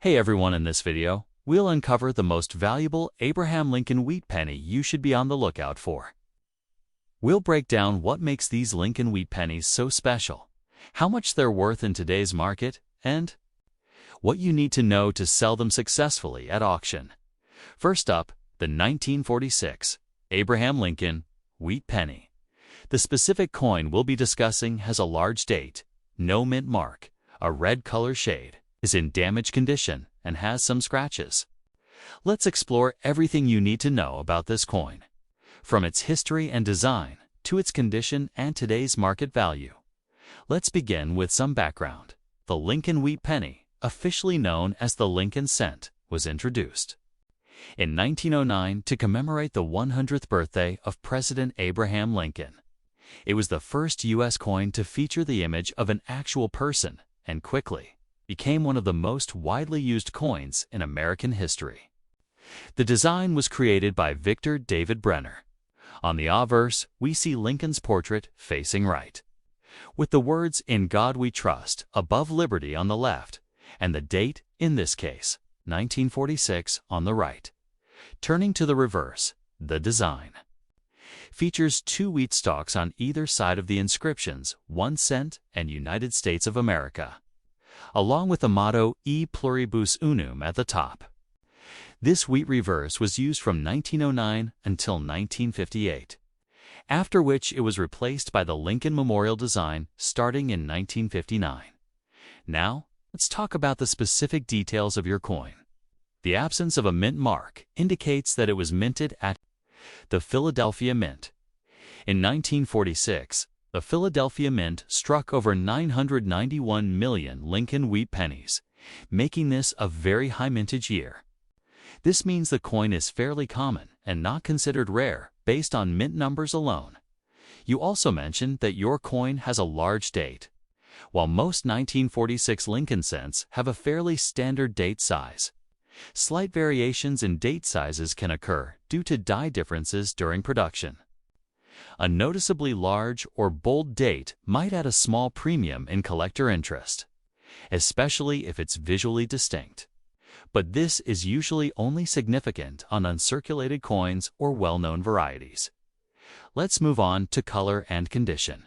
Hey everyone, in this video, we'll uncover the most valuable Abraham Lincoln wheat penny you should be on the lookout for. We'll break down what makes these Lincoln wheat pennies so special, how much they're worth in today's market, and what you need to know to sell them successfully at auction. First up, the 1946 Abraham Lincoln wheat penny. The specific coin we'll be discussing has a large date, no mint mark, a red color shade, is in damaged condition, and has some scratches. Let's explore everything you need to know about this coin, from its history and design to its condition and today's market value. Let's begin with some background. The Lincoln wheat penny, officially known as the Lincoln cent, was introduced in 1909 to commemorate the 100th birthday of President Abraham Lincoln. It was the first U.S. coin to feature the image of an actual person and quickly became one of the most widely used coins in American history. The design was created by Victor David Brenner. On the obverse, we see Lincoln's portrait facing right, with the words "In God We Trust" above liberty on the left, and the date, in this case, 1946, on the right. Turning to the reverse, the design features two wheat stalks on either side of the inscriptions 1 cent and United States of America, along with the motto E pluribus unum at the top. This wheat reverse was used from 1909 until 1958, after which it was replaced by the Lincoln Memorial design starting in 1959. Now, let's talk about the specific details of your coin. The absence of a mint mark indicates that it was minted at the Philadelphia Mint. In 1946, the Philadelphia Mint struck over 991 million Lincoln wheat pennies, making this a very high mintage year. This means the coin is fairly common and not considered rare based on mint numbers alone. You also mentioned that your coin has a large date. While most 1946 Lincoln cents have a fairly standard date size, slight variations in date sizes can occur due to die differences during production. A noticeably large or bold date might add a small premium in collector interest, especially if it's visually distinct. But this is usually only significant on uncirculated coins or well-known varieties. Let's move on to color and condition.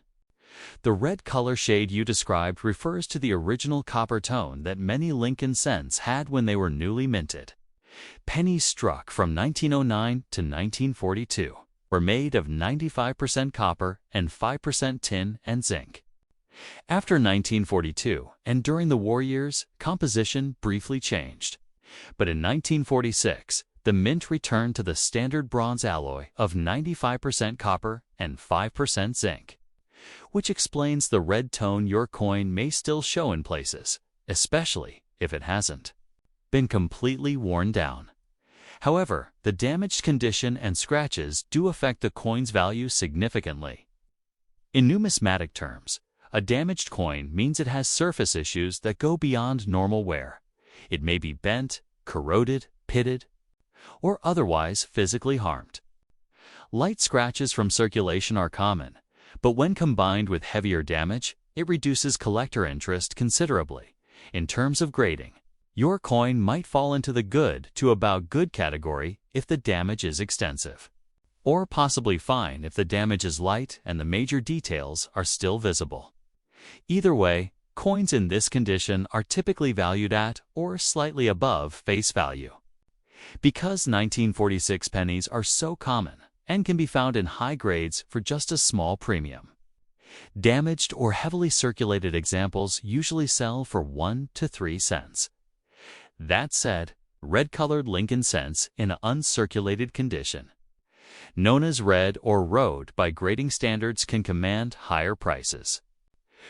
The red color shade you described refers to the original copper tone that many Lincoln cents had when they were newly minted. Pennies struck from 1909 to 1942 were made of 95% copper and 5% tin and zinc. After 1942 and during the war years, composition briefly changed. But in 1946, the mint returned to the standard bronze alloy of 95% copper and 5% zinc, which explains the red tone your coin may still show in places, especially if it hasn't been completely worn down. However, the damaged condition and scratches do affect the coin's value significantly. In numismatic terms, a damaged coin means it has surface issues that go beyond normal wear. It may be bent, corroded, pitted, or otherwise physically harmed. Light scratches from circulation are common, but when combined with heavier damage, it reduces collector interest considerably. In terms of grading, your coin might fall into the good to about good category if the damage is extensive, or possibly fine if the damage is light and the major details are still visible. Either way, coins in this condition are typically valued at or slightly above face value. Because 1946 pennies are so common and can be found in high grades for just a small premium, damaged or heavily circulated examples usually sell for 1 to 3 cents. That said, red-colored Lincoln cents in uncirculated condition, known as red or road by grading standards, can command higher prices.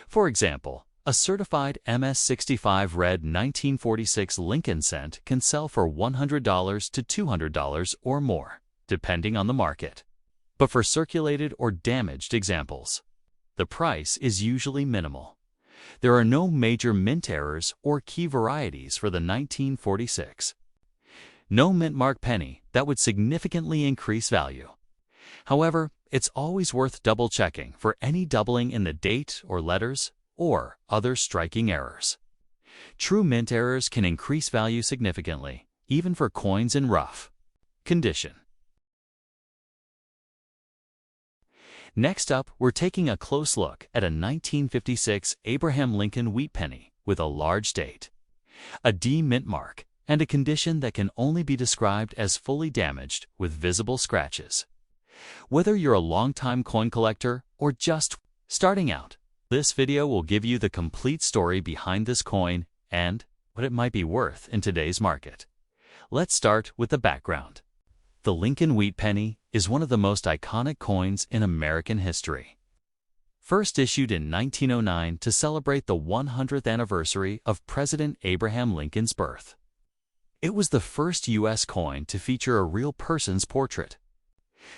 For example, a certified MS-65 red 1946 Lincoln cent can sell for $100 to $200 or more, depending on the market. But for circulated or damaged examples, the price is usually minimal. There are no major mint errors or key varieties for the 1946. No mint mark penny that would significantly increase value. However, it's always worth double-checking for any doubling in the date or letters or other striking errors. True mint errors can increase value significantly, even for coins in rough condition. Next up, we're taking a close look at a 1956 Abraham Lincoln wheat penny with a large date, a D mint mark, and a condition that can only be described as fully damaged with visible scratches. Whether you're a longtime coin collector or just starting out, this video will give you the complete story behind this coin and what it might be worth in today's market. Let's start with the background. The Lincoln wheat penny is one of the most iconic coins in American history. First issued in 1909 to celebrate the 100th anniversary of President Abraham Lincoln's birth. It was the first U.S. coin to feature a real person's portrait.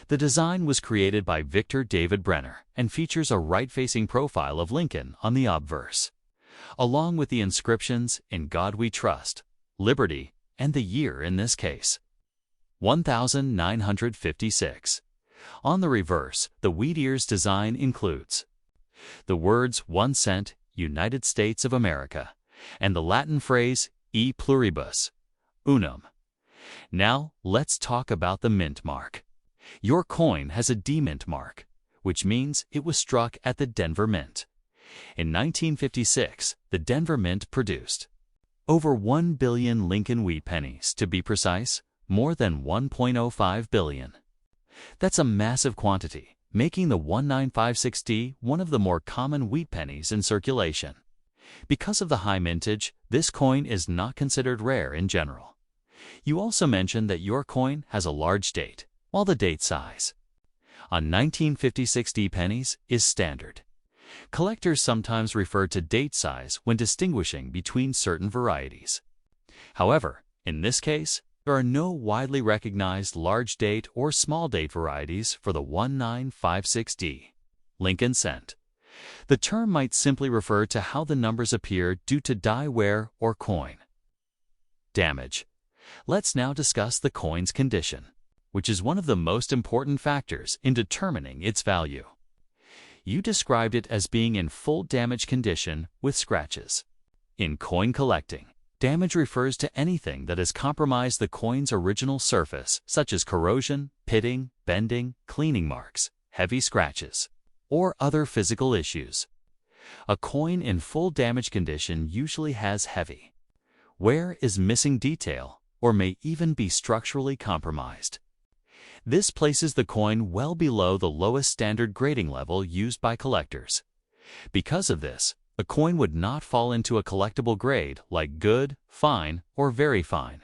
The design was created by Victor David Brenner and features a right-facing profile of Lincoln on the obverse, along with the inscriptions "In God We Trust," "Liberty," and the year in this case, 1956. On the reverse, the wheat ears design includes the words 1 cent, United States of America, and the Latin phrase E pluribus unum. Now, let's talk about the mint mark. Your coin has a D mint mark, which means it was struck at the Denver Mint. In 1956, the Denver Mint produced over 1 billion Lincoln wheat pennies, to be precise, more than 1.05 billion. That's a massive quantity, making the 1956D one of the more common wheat pennies in circulation. Because of the high mintage, this coin is not considered rare in general. You also mentioned that your coin has a large date, while the date size on 1956D pennies is standard. Collectors sometimes refer to date size when distinguishing between certain varieties. However, in this case, there are no widely recognized large date or small date varieties for the 1956D Lincoln cent. The term might simply refer to how the numbers appear due to die wear or coin damage. Let's now discuss the coin's condition, which is one of the most important factors in determining its value. You described it as being in full damage condition with scratches. In coin collecting, damage refers to anything that has compromised the coin's original surface, such as corrosion, pitting, bending, cleaning marks, heavy scratches, or other physical issues. A coin in full damage condition usually has heavy wear, is missing detail, or may even be structurally compromised. This places the coin well below the lowest standard grading level used by collectors. Because of this, a coin would not fall into a collectible grade like good, fine, or very fine.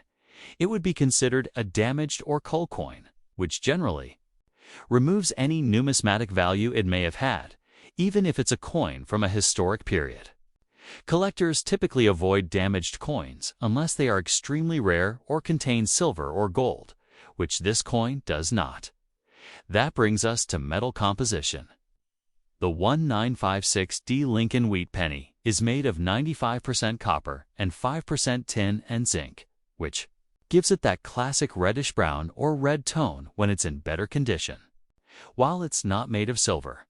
It would be considered a damaged or cull coin, which generally removes any numismatic value it may have had, even if it's a coin from a historic period. Collectors typically avoid damaged coins unless they are extremely rare or contain silver or gold, which this coin does not. That brings us to metal composition. The 1956D Lincoln wheat penny is made of 95% copper and 5% tin and zinc, which gives it that classic reddish-brown or red tone when it's in better condition. While it's not made of silver,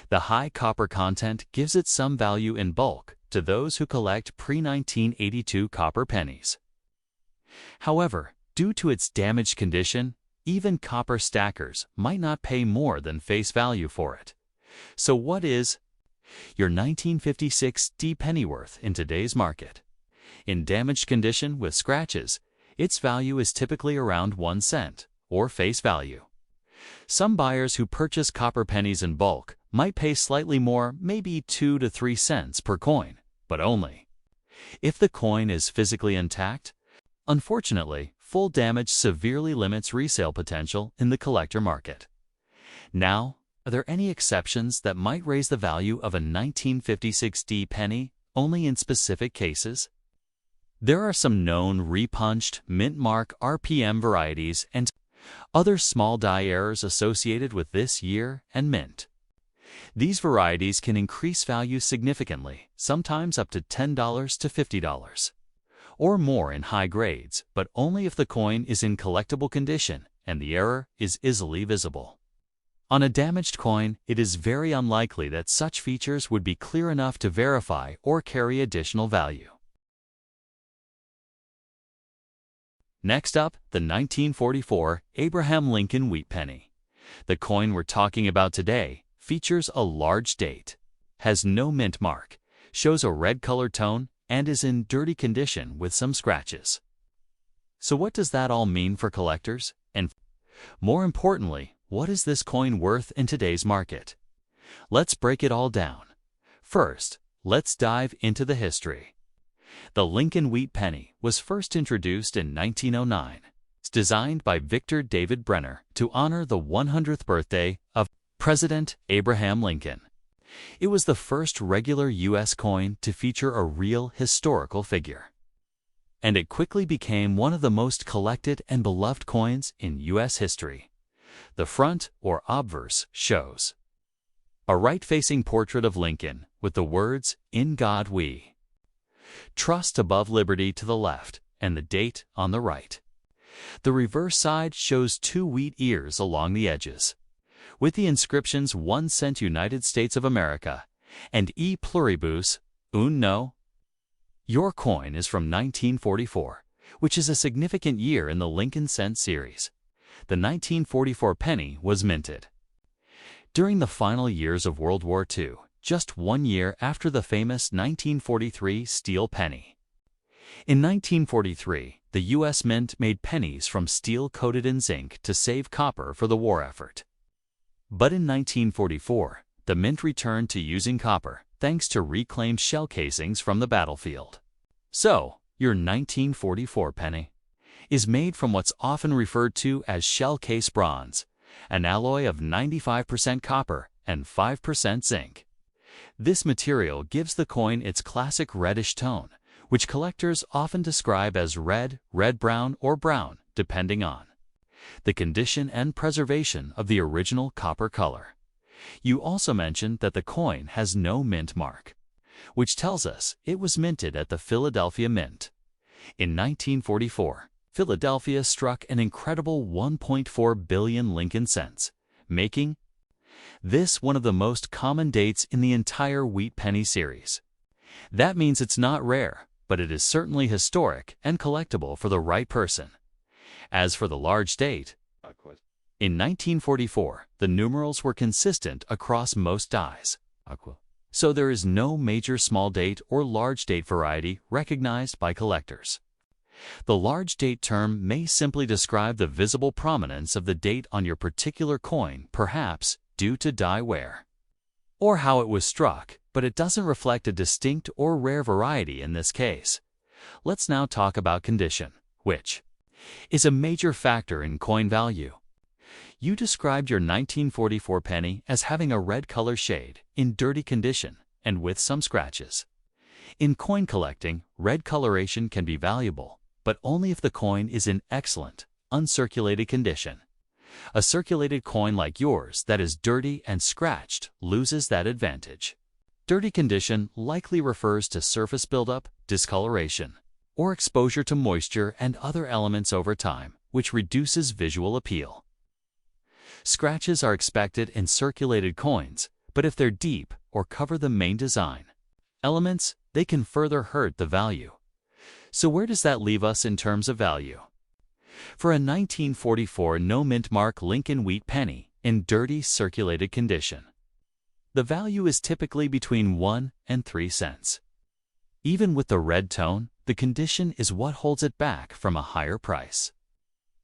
the high copper content gives it some value in bulk to those who collect pre-1982 copper pennies. However, due to its damaged condition, even copper stackers might not pay more than face value for it. So what is your 1956D penny worth in today's market? In damaged condition with scratches, its value is typically around 1 cent, or face value. Some buyers who purchase copper pennies in bulk might pay slightly more, maybe 2 to 3 cents per coin, but only if the coin is physically intact. Unfortunately, full damage severely limits resale potential in the collector market. Now, are there any exceptions that might raise the value of a 1956D penny only in specific cases? There are some known repunched, mint mark RPM varieties and other small die errors associated with this year and mint. These varieties can increase value significantly, sometimes up to $10 to $50. Or more in high grades, but only if the coin is in collectible condition and the error is easily visible. On a damaged coin, it is very unlikely that such features would be clear enough to verify or carry additional value. Next up, the 1944 Abraham Lincoln Wheat Penny. The coin we're talking about today features a large date, has no mint mark, shows a red color tone, and is in dirty condition with some scratches. So what does that all mean for collectors? And more importantly, what is this coin worth in today's market? Let's break it all down. First, let's dive into the history. The Lincoln Wheat Penny was first introduced in 1909. It's designed by Victor David Brenner to honor the 100th birthday of President Abraham Lincoln. It was the first regular U.S. coin to feature a real historical figure. And it quickly became one of the most collected and beloved coins in U.S. history. The front, or obverse, shows a right-facing portrait of Lincoln with the words, "In God We Trust," above liberty to the left, and the date on the right. The reverse side shows 2 wheat ears along the edges, with the inscriptions 1 cent United States of America and E pluribus uno. Your coin is from 1944, which is a significant year in the Lincoln cent series. The 1944 penny was minted during the final years of World War II, just 1 year after the famous 1943 steel penny. In 1943, the U.S. Mint made pennies from steel coated in zinc to save copper for the war effort. But in 1944, the Mint returned to using copper thanks to reclaimed shell casings from the battlefield. So, your 1944 penny is made from what's often referred to as shell case bronze, an alloy of 95% copper and 5% zinc. This material gives the coin its classic reddish tone, which collectors often describe as red, red-brown, or brown, depending on the condition and preservation of the original copper color. You also mentioned that the coin has no mint mark, which tells us it was minted at the Philadelphia Mint. In 1944, Philadelphia struck an incredible 1.4 billion Lincoln cents, making this one of the most common dates in the entire wheat penny series. That means it's not rare, but it is certainly historic and collectible for the right person. As for the large date, in 1944, the numerals were consistent across most dies. So there is no major small date or large date variety recognized by collectors. The large date term may simply describe the visible prominence of the date on your particular coin, perhaps due to die wear or how it was struck, but it doesn't reflect a distinct or rare variety in this case. Let's now talk about condition, which is a major factor in coin value. You described your 1944 penny as having a red color shade, in dirty condition, and with some scratches. In coin collecting, red coloration can be valuable, but only if the coin is in excellent, uncirculated condition. A circulated coin like yours that is dirty and scratched loses that advantage. Dirty condition likely refers to surface buildup, discoloration, or exposure to moisture and other elements over time, which reduces visual appeal. Scratches are expected in circulated coins, but if they're deep or cover the main design elements, they can further hurt the value. So where does that leave us in terms of value? For a 1944 no mint mark Lincoln wheat penny in dirty circulated condition, the value is typically between 1 and 3 cents. Even with the red tone, the condition is what holds it back from a higher price.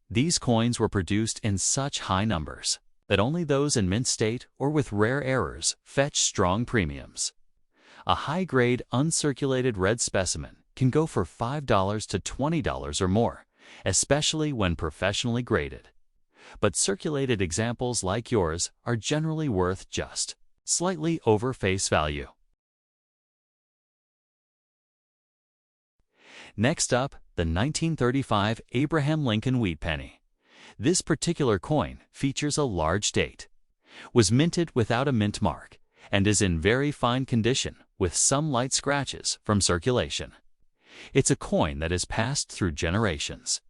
These coins were produced in such high numbers that only those in mint state or with rare errors fetch strong premiums. A high-grade, uncirculated red specimen can go for $5 to $20 or more, especially when professionally graded. But circulated examples like yours are generally worth just slightly over face value. Next up, the 1935 Abraham Lincoln Wheat Penny. This particular coin features a large date, was minted without a mint mark, and is in very fine condition with some light scratches from circulation. It's a coin that has passed through generations.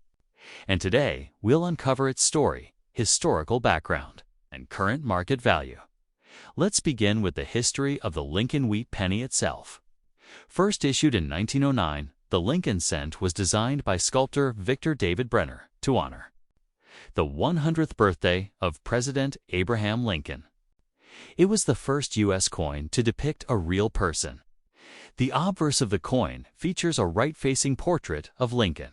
And today, we'll uncover its story, historical background, and current market value. Let's begin with the history of the Lincoln Wheat Penny itself. First issued in 1909, The Lincoln cent was designed by sculptor Victor David Brenner to honor the 100th birthday of President Abraham Lincoln. It was the first U.S. coin to depict a real person. The obverse of the coin features a right-facing portrait of Lincoln,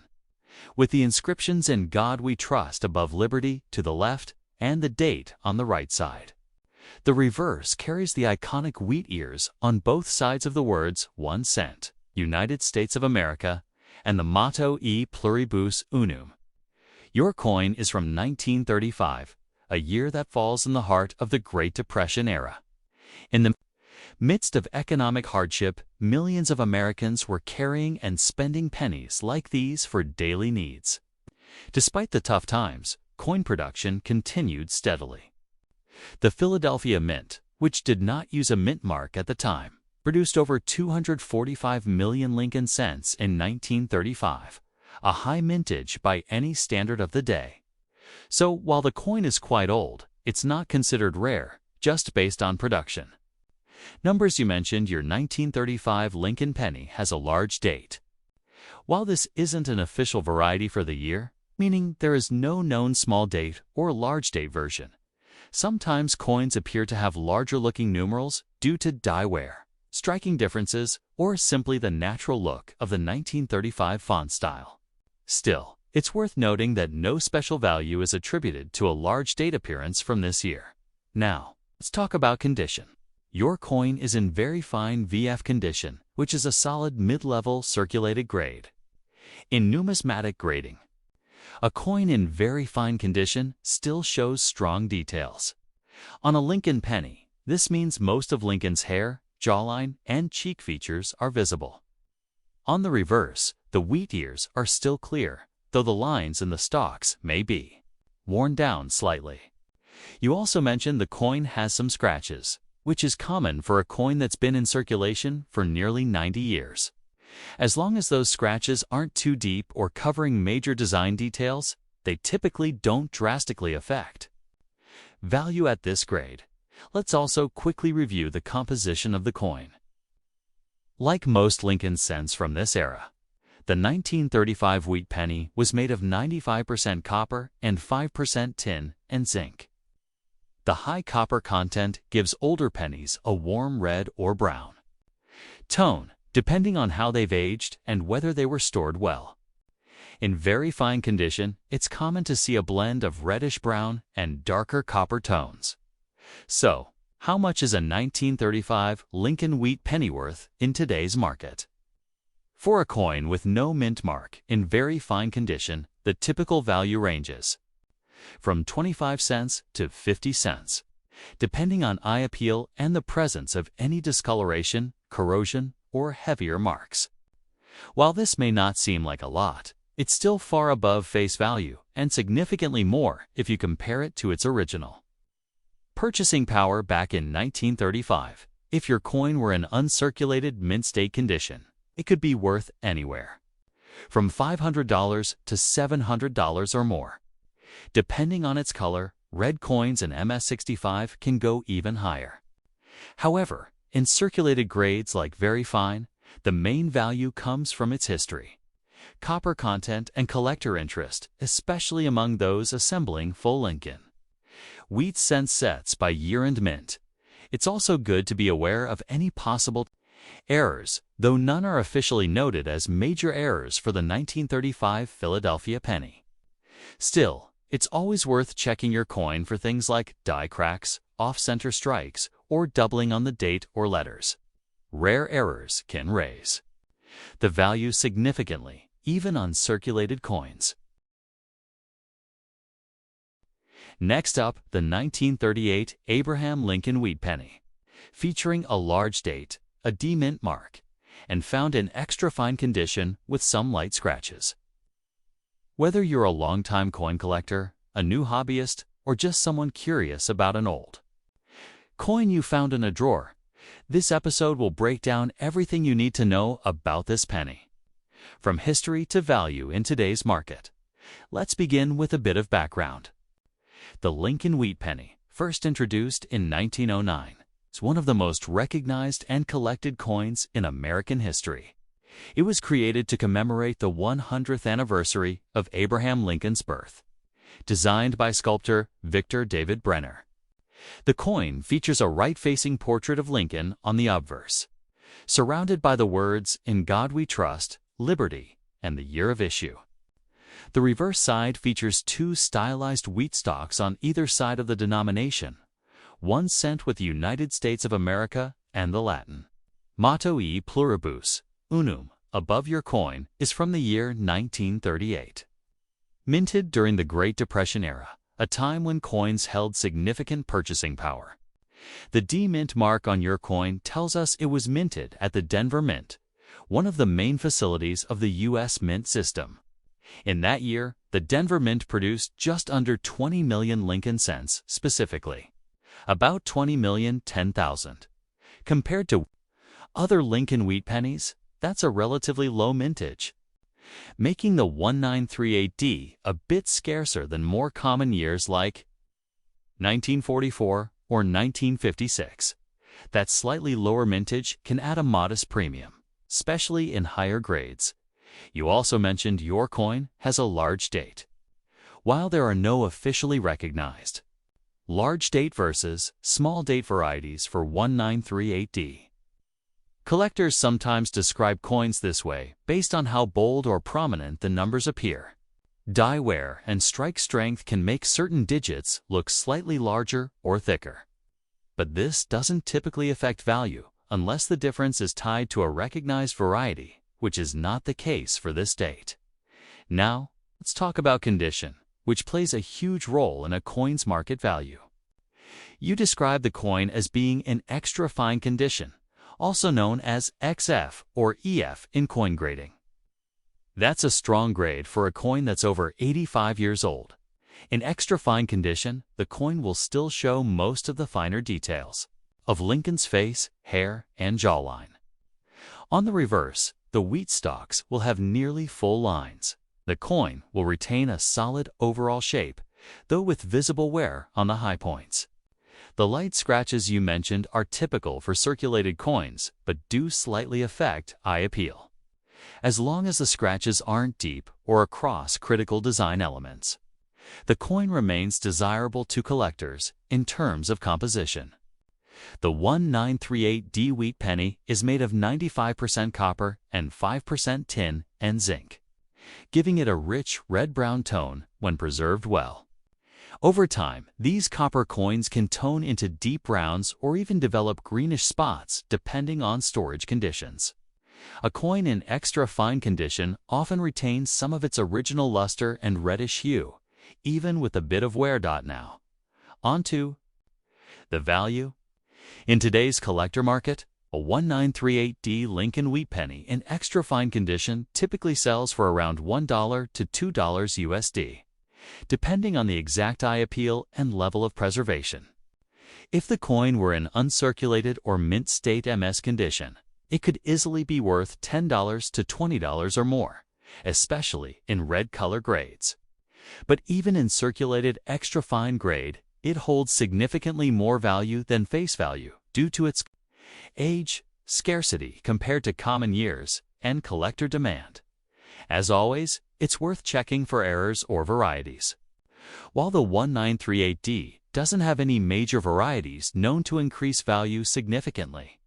with the inscriptions "In God We Trust" above liberty to the left and the date on the right side. The reverse carries the iconic wheat ears on both sides of the words 1 cent, United States of America, and the motto E pluribus unum. Your coin is from 1935, a year that falls in the heart of the Great Depression era. In the midst of economic hardship, millions of Americans were carrying and spending pennies like these for daily needs. Despite the tough times, coin production continued steadily. The Philadelphia Mint, which did not use a mint mark at the time, produced over 245 million Lincoln cents in 1935, a high mintage by any standard of the day. So while the coin is quite old, it's not considered rare, just based on production. Numbers: you mentioned your 1935 Lincoln penny has a large date. While this isn't an official variety for the year, meaning there is no known small date or large date version, sometimes coins appear to have larger-looking numerals due to die wear, striking differences, or simply the natural look of the 1935 font style. Still, it's worth noting that no special value is attributed to a large date appearance from this year. Now, let's talk about condition. Your coin is in very fine VF condition, which is a solid mid-level circulated grade. In numismatic grading, a coin in very fine condition still shows strong details. On a Lincoln penny, this means most of Lincoln's hair, jawline, and cheek features are visible. On the reverse, the wheat ears are still clear, though the lines in the stalks may be worn down slightly. You also mentioned the coin has some scratches, which is common for a coin that's been in circulation for nearly 90 years. As long as those scratches aren't too deep or covering major design details, they typically don't drastically affect value at this grade. Let's also quickly review the composition of the coin. Like most Lincoln cents from this era, the 1935 wheat penny was made of 95% copper and 5% tin and zinc. The high copper content gives older pennies a warm red or brown tone, depending on how they've aged and whether they were stored well. In very fine condition, it's common to see a blend of reddish-brown and darker copper tones. So, how much is a 1935 Lincoln wheat penny worth in today's market? For a coin with no mint mark in very fine condition, the typical value ranges from 25 cents to 50 cents, depending on eye appeal and the presence of any discoloration, corrosion, or heavier marks. While this may not seem like a lot, it's still far above face value and significantly more if you compare it to its original purchasing power back in 1935. If your coin were in uncirculated mint state condition, it could be worth anywhere from $500 to $700 or more. Depending on its color, red coins and MS-65 can go even higher. However, in circulated grades like very fine, the main value comes from its history, copper content, and collector interest, especially among those assembling full Lincoln wheat cent sets by year and mint. It's also good to be aware of any possible errors, though none are officially noted as major errors for the 1935 Philadelphia penny. Still, it's always worth checking your coin for things like die cracks, off-center strikes, or doubling on the date or letters. Rare errors can raise the value significantly, even on circulated coins. Next up, the 1938 Abraham Lincoln wheat penny, featuring a large date, a D-mint mark, and found in extra fine condition with some light scratches. Whether you're a longtime coin collector, a new hobbyist, or just someone curious about an old coin you found in a drawer, this episode will break down everything you need to know about this penny, from history to value in today's market. Let's begin with a bit of background. The Lincoln wheat penny, first introduced in 1909, is one of the most recognized and collected coins in American history. It was created to commemorate the 100th anniversary of Abraham Lincoln's birth. Designed by sculptor Victor David Brenner. The coin features a right-facing portrait of Lincoln on the obverse, surrounded by the words, "In God We Trust, Liberty, and the Year of Issue." The reverse side features two stylized wheat stalks on either side of the denomination, one cent with the United States of America and the Latin motto E pluribus unum above your coin is from the year 1938. Minted during the Great Depression era, a time when coins held significant purchasing power. The D-Mint mark on your coin tells us it was minted at the Denver Mint, one of the main facilities of the U.S. Mint system. In that year, the Denver Mint produced just under 20 million Lincoln cents specifically, about 20,010,000. Compared to other Lincoln wheat pennies, that's a relatively low mintage, making the 1938D a bit scarcer than more common years like 1944 or 1956. That slightly lower mintage can add a modest premium, especially in higher grades. You also mentioned your coin has a large date. While there are no officially recognized large date versus small date varieties for 1938D, collectors sometimes describe coins this way based on how bold or prominent the numbers appear. Die wear and strike strength can make certain digits look slightly larger or thicker. But this doesn't typically affect value unless the difference is tied to a recognized variety, which is not the case for this date. Now, let's talk about condition, which plays a huge role in a coin's market value. You describe the coin as being in extra fine condition, also known as XF or EF in coin grading. That's a strong grade for a coin that's over 85 years old. In extra fine condition, the coin will still show most of the finer details of Lincoln's face, hair, and jawline. On the reverse, the wheat stalks will have nearly full lines. The coin will retain a solid overall shape, though with visible wear on the high points. The light scratches you mentioned are typical for circulated coins, but do slightly affect eye appeal, as long as the scratches aren't deep or across critical design elements. The coin remains desirable to collectors in terms of composition. The 1938D wheat penny is made of 95% copper and 5% tin and zinc, giving it a rich red-brown tone when preserved well. Over time, these copper coins can tone into deep browns or even develop greenish spots depending on storage conditions. A coin in extra fine condition often retains some of its original luster and reddish hue, even with a bit of wear. Now, on to the value. In today's collector market, a 1938D Lincoln wheat penny in extra fine condition typically sells for around $1 to $2 USD. Depending on the exact eye appeal and level of preservation. If the coin were in uncirculated or mint state MS condition, it could easily be worth $10 to $20 or more, especially in red color grades. But even in circulated extra fine grade, it holds significantly more value than face value due to its age, scarcity compared to common years, and collector demand. As always, it's worth checking for errors or varieties. While the 1938D doesn't have any major varieties known to increase value significantly,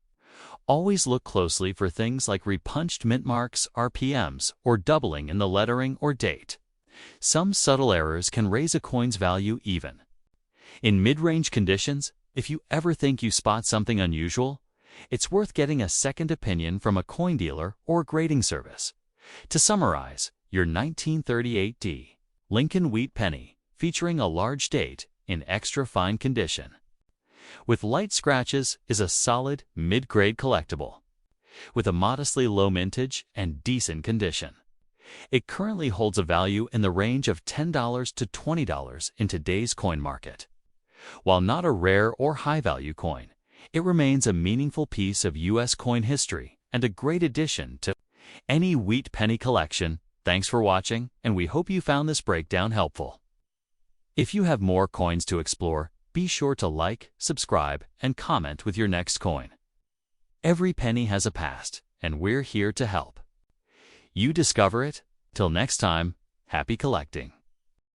always look closely for things like repunched mint marks, RPMs, or doubling in the lettering or date. Some subtle errors can raise a coin's value even. In mid-range conditions, if you ever think you spot something unusual, it's worth getting a second opinion from a coin dealer or grading service. To summarize, your 1938D Lincoln wheat penny featuring a large date in extra fine condition with light scratches is a solid mid-grade collectible with a modestly low mintage and decent condition. It currently holds a value in the range of $10 to $20 in today's coin market. While not a rare or high-value coin, it remains a meaningful piece of U.S. coin history and a great addition to any wheat penny collection. Thanks for watching, and we hope you found this breakdown helpful. If you have more coins to explore, be sure to like, subscribe, and comment with your next coin. Every penny has a past, and we're here to help. You discover it. Till next time, happy collecting.